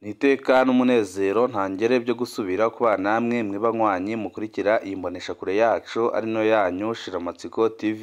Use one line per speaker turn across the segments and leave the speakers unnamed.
Niteka n'umunezero ntangere byo gusubira kuba namwe mwibanywanyi mukurikira iyi mboneshakure yacu ari no yanyu Shiramatsiko TV.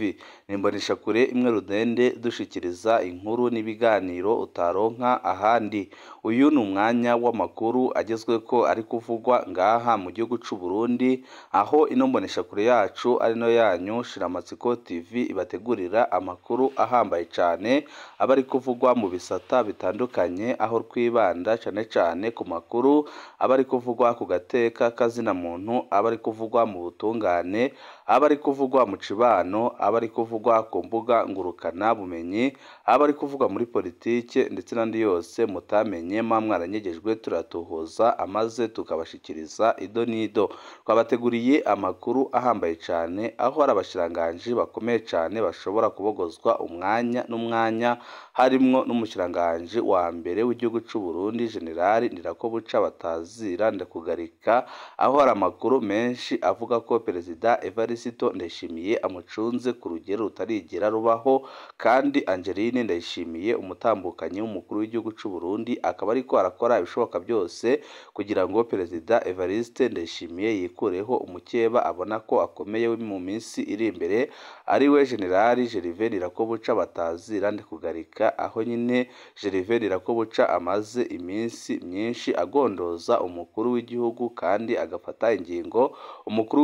Ni mboneshakure imwe rudende dushikiriza inkuru n'ibiganiro utaronka ahandi. Uyu ni umwanya w'amakuru agezweko ari kuvugwa ngaha mu gihugu c'u Burundi, aho ino mboneshakure yacu ari no yanyu Shiramatsiko TV ibategurira amakuru ahambaye cane aba ari kuvugwa mu bisata bitandukanye, aho twibanda cane ku makuru aba ari kuvugwa ku gateka kazina muntu, aba ari kuvugwa mu butungane, aba ari kuvugwa mu cibano, aba ari kuvugwa ku mbuga ngurukana bumenyi, aba ari kuvugwa muri politike ndetse n'andi yose mutamenye mwaranyegejwe turatuhoza amaze tukabashikiriza ido nido. Twabateguriye amakuru ahambaye cane, aho ari abashiranganji bakomeye cane bashobora kubogozwa umwanya n'umwanya, harimwo n'umushiranganji wa mbere w'igihugu c'u Burundi Generali Ndirakobuca batazira Ndakugarika, aho hari amakuru menshi avuga ko Perezida Evariste Ndayishimiye amucunze ku rugero rutarigera rubaho, kandi Angeline Ndayishimiye umutambukanyi w'umukuru w'igihugu c'u Burundi akaba ariko arakora ibishoboka byose kugira ngo Perezida Evariste Ndayishimiye yikureho umukeba abona ko akomeye mu minsi iri imbere, ari we Generali Ndirakobuca batazira Ndakugarika, aho nyine Gervais Ndirakobuca amaze iminsi myinshi agondoza umukuru w'igihugu kandi agafata ingingo umukuru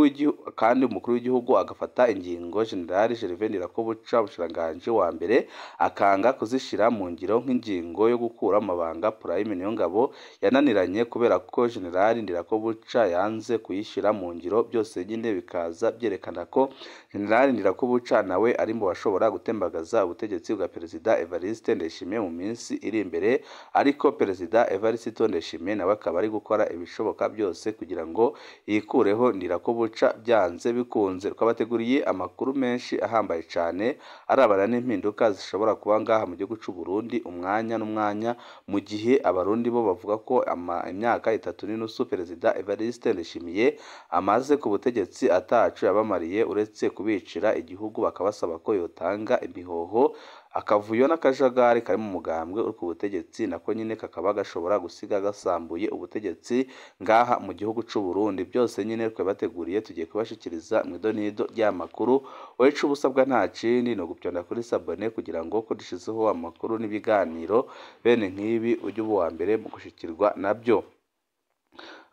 w'igihugu agafata ingingo Generali Gervais Ndirakobuca umushiranganji wa mbere akanga kuzishira mu ngiro, nk'ingingo yo gukura amabanga Prime Niyongabo yananiranye kubera ko Generali Ndirakobuca yanze kuyishira mu ngiro. Byose nyine bikaza byerekana ko Generali Ndirakobuca nawe ari mu bashobora gutembagaza ubutegetsi bwa Perezida Evariste Ndayishimiye mu minsi iri imbere, ariko Perezida Evariste Ndayishimiye nawe akaba ari gukora ibishoboka byose kugira ngo yikureho Ndirakobuca byanze bikunze. Twabateguriye amakuru menshi ahambaye cane arabana n'impinduka zishobora kuba ngaha mu gihugu c'u Burundi umwanya n'umwanya, mu gihe abarundi bo bavuga ko imyaka 3 Perezida Evariste Ndayishimiye amaze ku butegetsi atacu yabamariye uretse kubicira igihugu, bakabasaba ko yotanga imihoho. Akavuyo n'akajagari kari mu mugambwe uri ku butegetsi nako nyine kakaba gashobora gusiga gasambuye ubutegetsi ngaha mu gihugu c'u Burundi. Byose nyine twabateguriye tugiye kubashikiriza mwido nido ry'amakuru. Wecu ubusabwa nta kindi no gupyonda kuri sabone kugira ngo ko dushizeho amakuru n'ibiganiro bene nk'ibi ujye uwa mbere mu gushikirwa nabyo.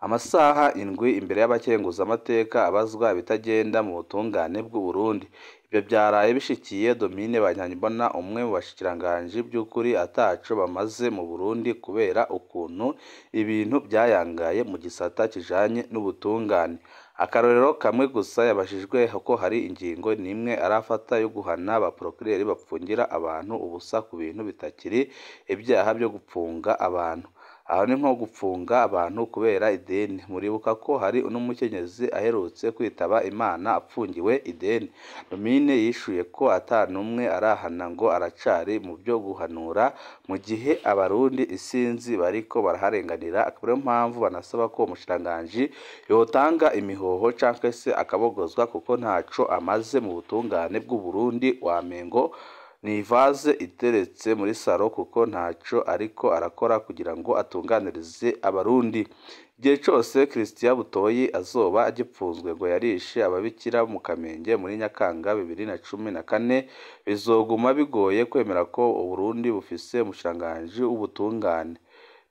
Amasaha 7 imbere y'abakenguza amateka abazwa bitagenda mu butungane bw'u Burundi. Ibyo byaraye bishikiye Domine Banyanyibona, umwe mu bashikiranganji by'ukuri ataco bamaze mu Burundi kubera ukuntu ibintu byayangaye mu gisata kijanye n'ubutungane. Akarorero kamwe gusa yabashijwe ko hari ingingo nimwe arafata yo guhana ba procureur bapfungira abantu ubusa ku bintu bitakiri ibyaha byo gupfunga abantu. Aho ni nko gupfunga abantu kubera ideni. Muribuka ko hari n'umukenyezi aherutse kwitaba Imana apfungiwe ideni. Domine yishuye ko atanumwe arahana ngo aracari mu byo guhanura, mu gihe abarundi isinzi bariko baraharenganira. Akaba mpamvu banasaba ko umushiranganji yotanga imihoho canke se akabogozwa kuko ntaco amaze mu butungane bw'u Burundi. Wamengo ni vaze iteretse muri saro kuko ntaco ariko arakora kugira ngo atunganirize abarundi. Igihe cyose Christian Butoyi azoba agipfunzwe ngo yarishe ababikira mu Kamenge muri Nyakanga 2014, bizoguma bigoye kwemera ko Uburundi bufise umushiranganji w'ubutungane.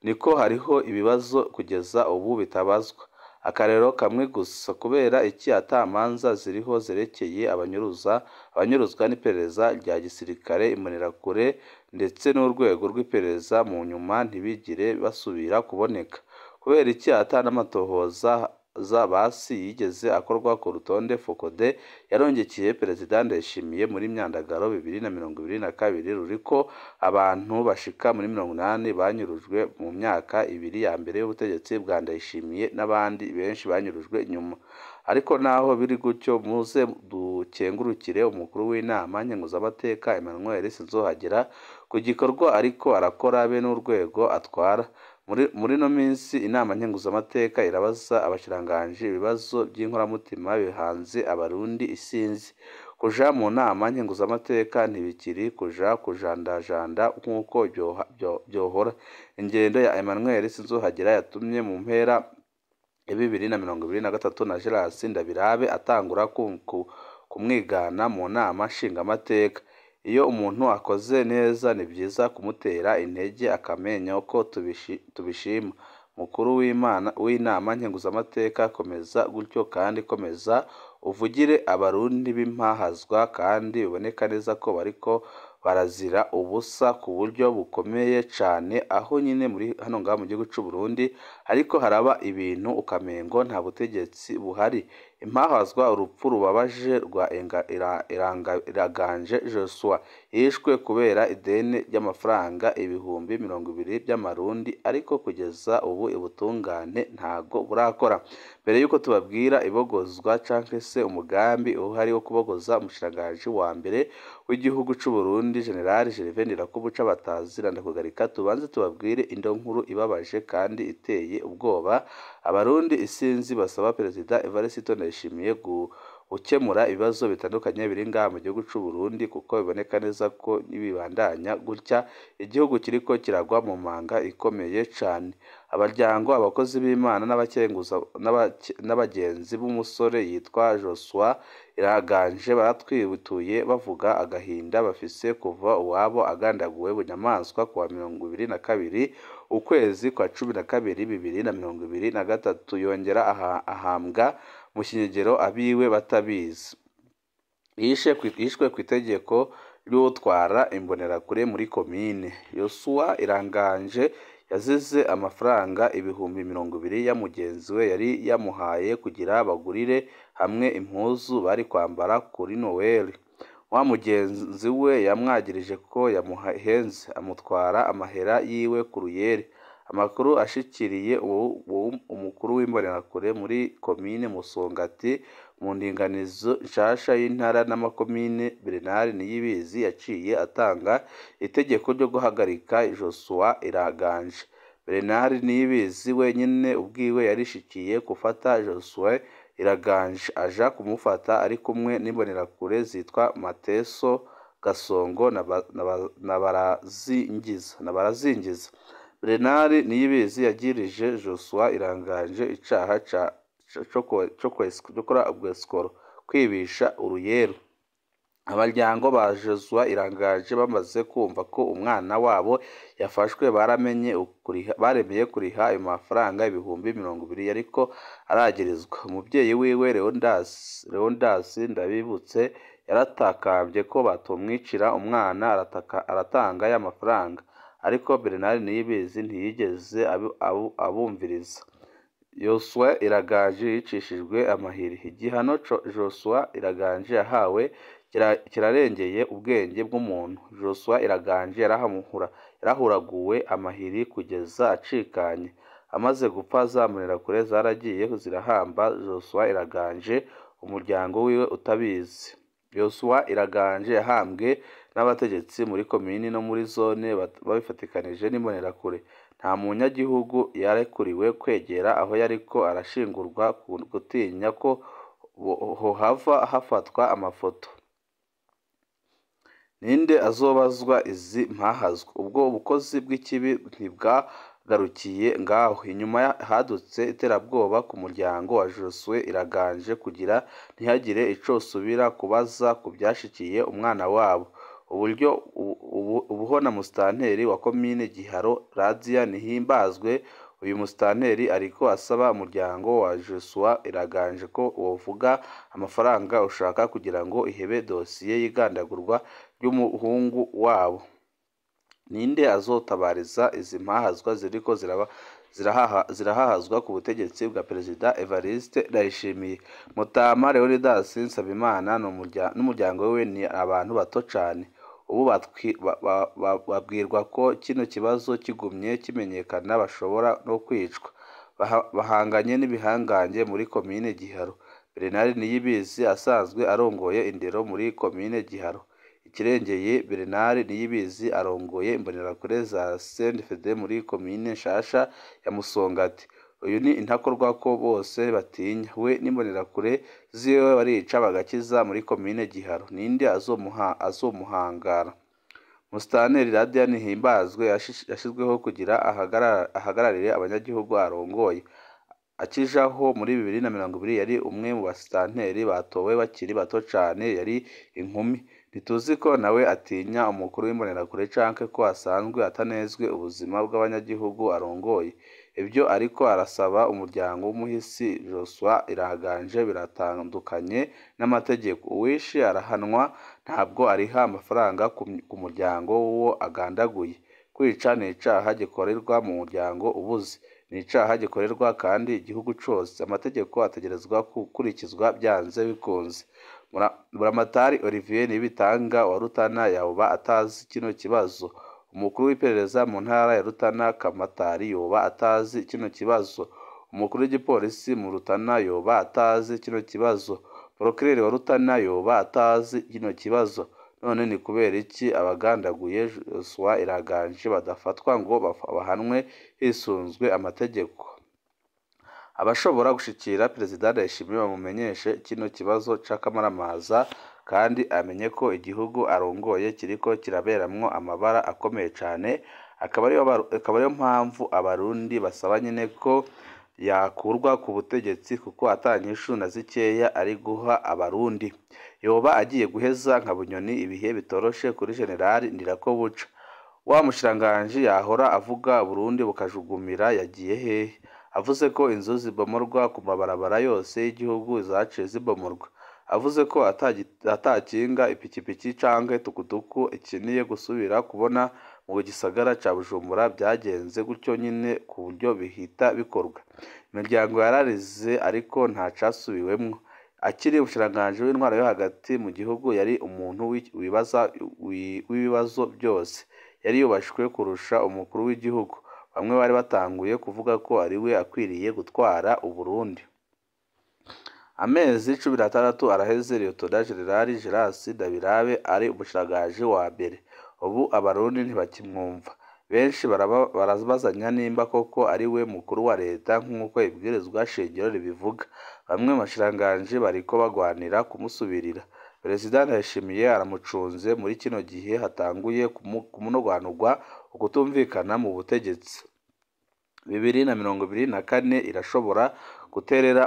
Niko hariho ibibazo kugeza ubu bitabazwa. Akarero kamwe gusa kubera iki atamanza ziriho zerekeye abanyuruzwa n'iperereza rya gisirikare, imbonerakure ndetse n'urwego rw'iperereza mu nyuma ntibigire basubira kuboneka. Kubera iki atanamatohoza basi yigeze akorwa ku rutonde Fokode yarongekeye Perezida Ndayishimiye muri Myandagaro 2022 ruriko abantu bashika muri 80 banyurujwe mu myaka 2 ya mbere y'ubutegetsi bwa Ndayishimiye, n'abandi benshi banyurujwe nyuma. Ariko naho biri gutyo muze dukengurukire umukuru w'inama nkenguzamateka Emmanuel Sinzohagera ku gikorwa ariko arakora be n'urwego atwara. muri no minsi inama nkenguzamateka irabaza abashikiranganji ibibazo by'inkoramutima bihanze abarundi isinzi. Kuja mu nama nkenguzamateka ntibikiri kuja kujandajanda nk'uko byohora. Ingendo ya Emmanuel Sinzohagera yatumye mu mpera 2023 na Gerard Ndabirabe atangura kumwigana mu nama nshingamateka. Iyo umuntu akoze neza ni byiza kumutera intege akamenya ko tubishima. Mukuru w'inama nkenguzamateka komeza gutyo kandi komeza uvugire abarundi b'impahazwa kandi biboneka neza ko bariko barazira ubusa ku buryo bukomeye cyane, aho nyine muri hano ngaha mu gihugu cy'u Burundi ariko haraba ibintu ukamengo nta butegetsi buhari. Impahazwa urupfu rubabaje rwa Iraganje Joshua yishwe kubera ideni ry'amafaranga ibihumbi 20 by'amarundi, ariko kugeza ubu ubutungane ntago burakora. Mbere yuko tubabwira ibogozwa canke se umugambi uhari wo kubogoza umushikiranganji wa mbere w'igihugu cy'u Burundi General Gervais Ndirakubuca batazira Ndakugarika, tubanze tubabwire indo nkuru ibabaje kandi iteye ubwoba. Abarundi isinzi basaba Perezida Evariste Ndayishimiye gukemura ibibazo bitandukanye biri ngaha mu gihugu cy'u Burundi, kuko biboneka neza ko nibibandanya gutya igihugu kiriko kiragwa mu manga ikomeye cyane. Abaryango, abakozi b'Imana n'abagenzi b'umusore yitwa Joshua Iraganje baratwibituye bavuga agahinda bafise kuva uwabo agandaguwe bunyamaswa kuwa 22 ukwezi kwa 12 2023, yongera ahambwa mu kinyegero abiwe batabizi. Yishwe ku itegeko ry'utwara imbonerakure muri komine. Joshua Iraganje yazize amafaranga ibihumbi 20 ya mugenzi we yari yamuhaye kugira bagurire hamwe impuzu bari kwambara kuri Noel. Wa mugenzi we yamwagirije ko yamuhenze amutwara amahera yiwe ku ruyeri. Amakuru ashikiriye umukuru w'imbonerakure muri komine Musongati mu ndinganizo nshasha y'intara n'amakomine, Bernard Niyibizi yaciye atanga itegeko ryo guhagarika Joshua Iraganje. Bernard Niyibizi wenyine ubwiwe yarishikiye gufata Joshua Iraganje aja kumufata ari kumwe n'imbonerakure zitwa Mateso, Gasongo na Barazingiza. Bernard Niyibizi yagirije Joshua Iraganje icaha cyo gukora ubwescoro, kwibisha uruyeru. Abaryango ba Joshua Iraganje bamaze kumva ko umwana wabo yafashwe baremeye kuriha ayo mafaranga ibihumbi 20 ariko aragirizwa. Umubyeyi wiwe Leondas Ndabibutse yaratakambye ko batomwicira umwana, aratanga ya mafaranga, ariko Bernard Niyibizi ntiyigeze abumviriza. Joshua Iraganje yicishijwe amahiri. Igihano Joshua Iraganje yahawe kirarengeye ubwenge bw'umuntu. Joshua Iraganje yarahuraguwe amahiri kugeza acikanye. Amaze gupfa zamunerakure zaragiye zirahamba Joshua Iraganje umuryango wiwe utabizi. Joshua Iraganje yahambwe n'abategetsi muri komini no muri zone babifatikanije n'imbonerakure. Nta munyagihugu yarekuriwe kwegera aho yariko arashingurwa gutinya ko hohava hafatwa amafoto. Ninde azobazwa izi mpahazwa? Ubwo ubukozi bw'ikibi ntibwagarukiye ngaho. Inyuma hadutse iterabwoba ku muryango wa Joshua Iraganje kugira ntihagire ico subira kubaza ku byashikiye umwana wabo. Ubuhona musitanteri wa komine Giharo Radia Nihimbazwe, uyu musitanteri ariko asaba umuryango wa Joshua Iraganje ko wovuga amafaranga ushaka kugira ngo ihebe dosiye y'igandagurwa ry'umuhungu wabo. Ninde azotabariza izi mpahazwa ziriko zirahahazwa ku butegetsi bwa Perezida Evariste Ndayishimiye? Mutama Leonidas Nsabimana n'umuryango we ni abantu bato cyane. Ubu babwirwa ko kino kibazo kigumye kimenyekana bashobora no kwicwa. Bahanganye n'ibihangange muri komine Giharo. Bernard Niyibizi asanzwe arongoye indero muri komine Giharo. Kirengeye Bernard Niyibizi arongoye imbonerakure za CNDD muri komine Nshasha ya Musongati. Uyu ni intakorwa ko bose batinya, we n'imbonerakure ziwe barica bagakiza muri komine Giharo. Ninde azomuhangara? Musitanteri Radian Himbazwe yashizweho kugira ahagararire abanyagihugu arongoye. Akijaho muri 2020 yari umwe mu basitanteri batowe bakiri bato cane, yari inkumi. Ntituzi ko nawe atinya umukuru w'imbonerakure canke ko asanzwe atanezwe ubuzima bw'abanyagihugu arongoye. Ibyo ariko arasaba umuryango w'umuhisi Josua irahaganje biratandukanye n'amategeko. Uwishe arahanwa, ntabwo ariha amafaranga ku muryango w'uwo agandaguye. Kwica ni icaha gikorerwa mu muryango ubuze, ni icaha gikorerwa kandi igihugu cose. Amategeko ategerezwa gukurikizwa byanze bikunze. Buramatari Olivier Nibitanga wa Rutana yoba atazi kino kibazo. Umukuru w'iperereza mu ntara ya Rutana Kamatari yoba atazi kino kibazo. Umukuru w'igipolisi mu Rutana yoba atazi kino kibazo. Procureur wa Rutana yoba atazi kino kibazo. None ni kubera iki abagandaguye Josua iraganje badafatwa ngo bahanwe hisunzwe amategeko? Abashobora gushikira Perezida Ndayishimiye bamumenyeshe kino kibazo c'akamaramaza, kandi amenye ko igihugu arongoye kiriko kiraberamwo amabara akomeye cane. Akaba ariyo mpamvu abarundi basaba nyene ko yakurwa ku butegetsi, kuko atanyishu na zikeya ari guha abarundi. Yoba agiye guheza nka Bunyoni ibihe bitoroshe kuri Generali Ndirakobuca. Wa mushikiranganji yahora avuga Burundi bukajugumira yagiye hehe? Avuze ko inzu zibomorwa ku mabarabara yose y'igihugu zaciye zibomorwa. Avuze ko atakinga ipikipiki canke tukutuku ikiniye gusubira kubona mu gisagara ca Bujumbura. Byagenze gutyo nyine ku buryo bihita bikorwa. Imiryango yararize ariko nta casubiwemwo. Akiri umushikiranganji w'intwaro yo hagati mu gihugu yari umuntu w'ibibazo byose. Yari yubashwe kurusha umukuru w'igihugu. Bamwe bari batanguye kuvuga ko ari we akwiriye gutwara Uburundi. Amezi 16 araheze Lieutenant General Gerasi Dabirabe ari umushikiranganji wa mbere. Ubu abarundi ntibakimwumva. Benshi barabazanya nimba koko ari we mukuru wa leta nk'uko ibwirizwa shingiro ribivuga. Bamwe mu bashikiranganji bariko bagwanira kumusubirira. Perezida Ndayishimiye aramucunze muri kino gihe hatanguye kumunogwanurwa ukutumvikana mu butegetsi. 2024 irashobora guterera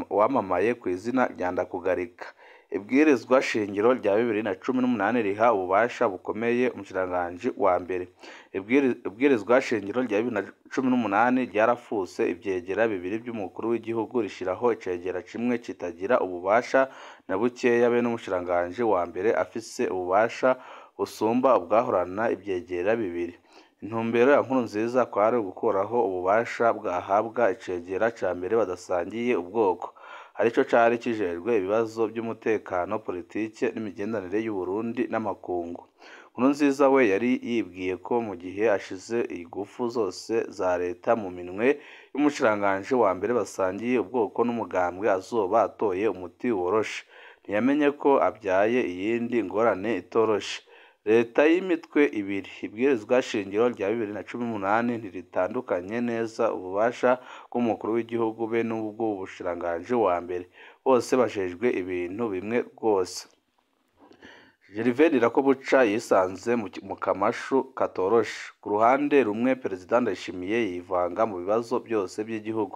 uwamamaye ku izina rya Ndakugarika. Ibwirizwa shingiro rya 2018 riha ububasha bukomeye umushikiranganji wa mbere. Ibwirizwa shingiro rya 2018 ryarafuse ivyegera bibiri by'umukuru w'igihugu rishiraho icegera kimwe kitagira ububasha na bukeya, be n'umushikiranganji wa mbere afise ububasha busumba ubwahorana ivyegera bibiri. Intumbero ya Nkurunziza kwari gukuraho ububasha bwahabwa icegera ca mbere badasangiye ubwoko, arico cari kijejwe ibibazo by'umutekano, politike n'imigenderanire y'u Burundi n'amakungu. Nkurunziza we yari yibwiye ko mu gihe ashize igufu zose za leta mu minwe y'umushikiranganji wa mbere basangiye ubwoko n'umugambwe azoba atoye umuti woroshe. Ntiyamenye ko abyaye iyindi ngorane itoroshe. Leta y'imitwe ibiri. Ibwirizwa shingiro rya 2018 ntiritandukanye neza ububasha bw'umukuru w'igihugu be n'ubwo ubushikiranganji wa mbere. Bose bajejwe ibintu bimwe rwose. Gervais Ndirakobuca yisanze mu kamashu katoroshe. Ku ruhande rumwe Perezida Ndayishimiye yivanga mu bibazo byose by'igihugu.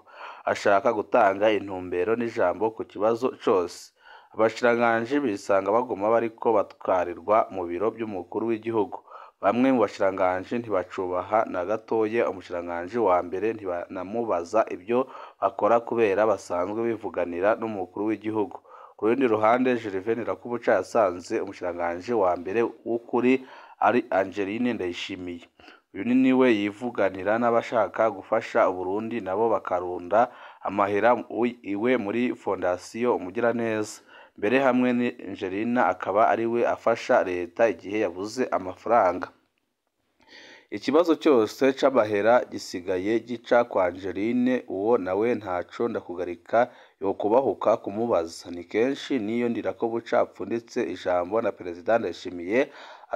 Ashaka gutanga intumbero n'ijambo ku kibazo cose. Abashikiranganji bisanga bagoma bariko batwarirwa mu biro by'umukuru w'igihugu. Bamwe mu bashikiranganji ntibacubaha na gatoye umushikiranganji wa mbere, ntibanamubaza ibyo bakora kubera basanzwe bivuganira n'umukuru w'igihugu. Ku rundi ruhande Gervais Ndirakobuca yasanze umushikiranganji wa mbere w'ukuri ari Angeline Ndayishimiye. Uyu niwe yivuganira n'abashaka gufasha Uburundi nabo bakarunda amahera iwe muri fondasiyo Umugiraneza. Mbere hamwe ni Angelina akaba ari we afasha leta igihe yabuze amafaranga. Ikibazo cyose c'amahera gisigaye gica kwa Angeline, uwo nawe ntaco Ndakugarika yokubahuka kumubaza. Ni kenshi niyo Ndirakobuca apfunditse ijambo na Perezida Ndayishimiye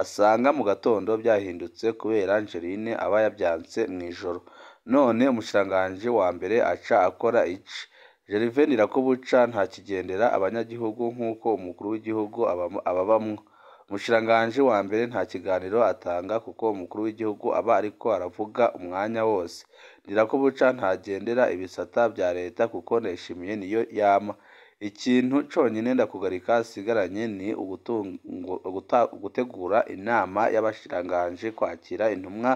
asanga mu gatondo byahindutse kubera Angeline aba yabyanse mw'ijoro. None umushikiranganji wa mbere aca akora iki? Gervais Ndirakobuca ntakigendera abanyagihugu nk'uko umukuru w'igihugu ababamwo. Umushikiranganji wa mbere nta kiganiro atanga kuko umukuru w'igihugu aba ariko aravuga umwanya wose. Ndirakobuca ntagendera ibisata bya leta kuko Ndayishimiye niyo yama. Ikintu conyine Ndakugarika asigaranye ni gutegura inama y'abashikiranganji, kwakira intumwa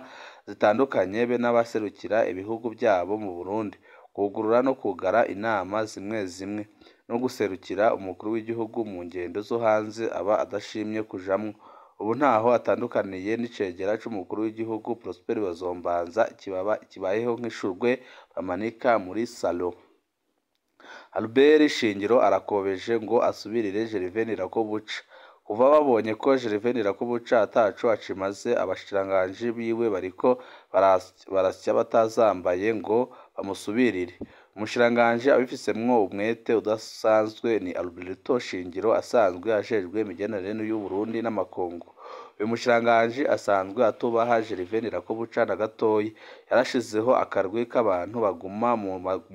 zitandukanye be n'abaserukira ibihugu byabo mu Burundi, kugurura no kugara inama zimwe zimwe, no guserukira umukuru w'igihugu mu ngendo zo hanze aba adashimye kujamwo. Ubu ntaho atandukaniye n'icegera c'umukuru w'igihugu Prosper Bazombanza kibayeho nk'ishurwe bamanika muri salo. Albert Shingiro arakobeje ngo asubirire Gervais Ndirakobuca. Kuva babonye ko Gervais Ndirakobuca ataco acimaze, abashikiranganji biwe bariko barasya batazambaye ngo bamusubirire. Umushikiranganji abifisemwo umwete udasanzwe ni Albert Shingiro asanzwe ajejwe imigenderanire y'u Burundi n'amakungu. Uyu mushikiranganji asanzwe atubaha Gervais Ndirakobuca na gatoyi. Yarashizeho akarwi k'abantu baguma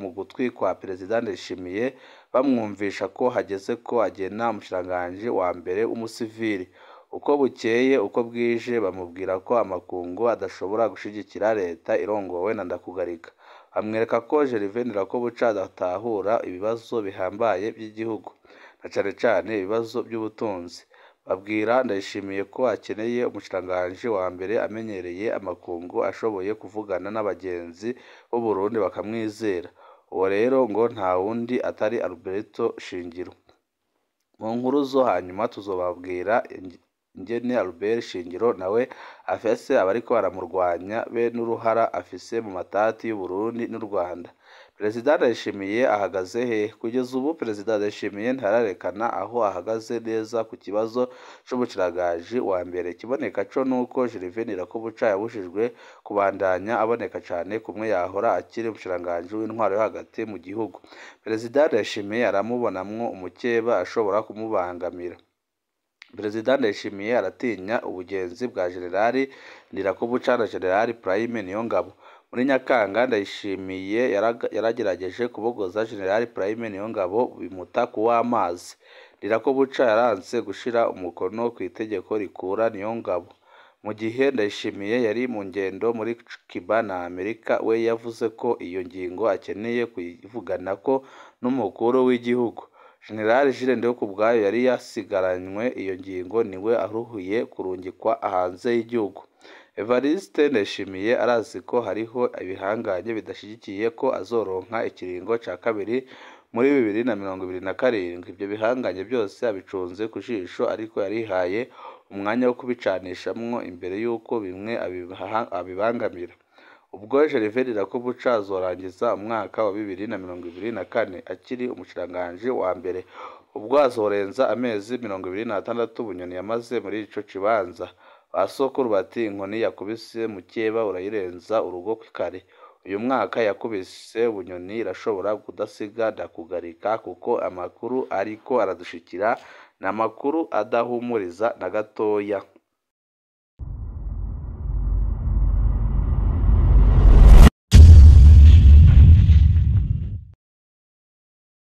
mu gutwi kwa Perezida Ndayishimiye bamwumvisha ko hageze ko agena umushikiranganji wa mbere w'umusivili. Uko bukeye uko bwije bamubwira ko amakungu adashobora gushigikira leta irongowe na Ndakugarika. Bamwereka ko Gervais Ndirakobuca adatahura ibibazo bihambaye by'igihugu, na cane cane ibibazo by'ubutunzi. Babwira Ndayishimiye ko akeneye umushikiranganji wa mbere amenyereye amakungu, ashoboye kuvugana n'abagenzi b'u Burundi bakamwizera. Uwo rero ngo nta wundi atari Albert Shingiro. Mu nkuru zo hanyuma tuzobabwira ingene Albert Shingiro nawe afise abariko baramurwanya be n'uruhara afise mu matati y'u Burundi n'u Rwanda. Perezida Ndayishimiye ahagaze he? Kugeza ubu Perezida Ndayishimiye ntararekana aho ahagaze neza ku kibazo c'umushikiranganji wa mbere. Kiboneka co nuko Gervais Ndirakobuca yabujijwe kubandanya aboneka cane kumwe yahora akiri umushikiranganji w'intwaro yo hagati mu gihugu. Perezida Ndayishimiye aramubonamwo umukeba ashobora kumubangamira. Perezida Ndayishimiye aratinya ubugenzi bwa Generali Ndirakobuca na Generali Prime Niyongabo. Muri Nyakanga Ndayishimiye yaragerageje kubogoza Generali Prime Niyongabo bimuta kuw'amazi. Ndirakobuca yaranse gushira umukono ku itegeko rikura Niyongabo. Mu gihe Ndayishimiye yari mu ngendo muri Cuba na Amerika, we yavuze ko iyo ngingo akeneye kuyivuganako n'umukuru w'igihugu. General Jules Ndihokubwayo yari yasigaranywe iyo ngingo niwe aruhuye kurungikwa hanze y'igihugu. Evariste Ndayishimiye arazi ko hariho ibihanganye bidashigikiye ko azoronka ikiringo ca kabiri muri 2027. Ibyo bihanganye byose abicunze ku jisho, ariko yarihaye umwanya wo kubicanishamwo imbere y'uko bimwe abibangamira. Ubwo Gervais Ndirakobuca azorangiza umwaka wa 2024 akiri umushikiranganji wa mbere, ubwo azorenza amezi 26 Bunyoni yamaze muri ico kibanza. Basokuru bati inkoni yakubise mukeba urayirenza urugo kwikare. Uyu mwaka yakubise Bunyoni irashobora kudasiga Ndakugarika, kuko amakuru ariko aradushikira n'amakuru adahumuriza na gatoya.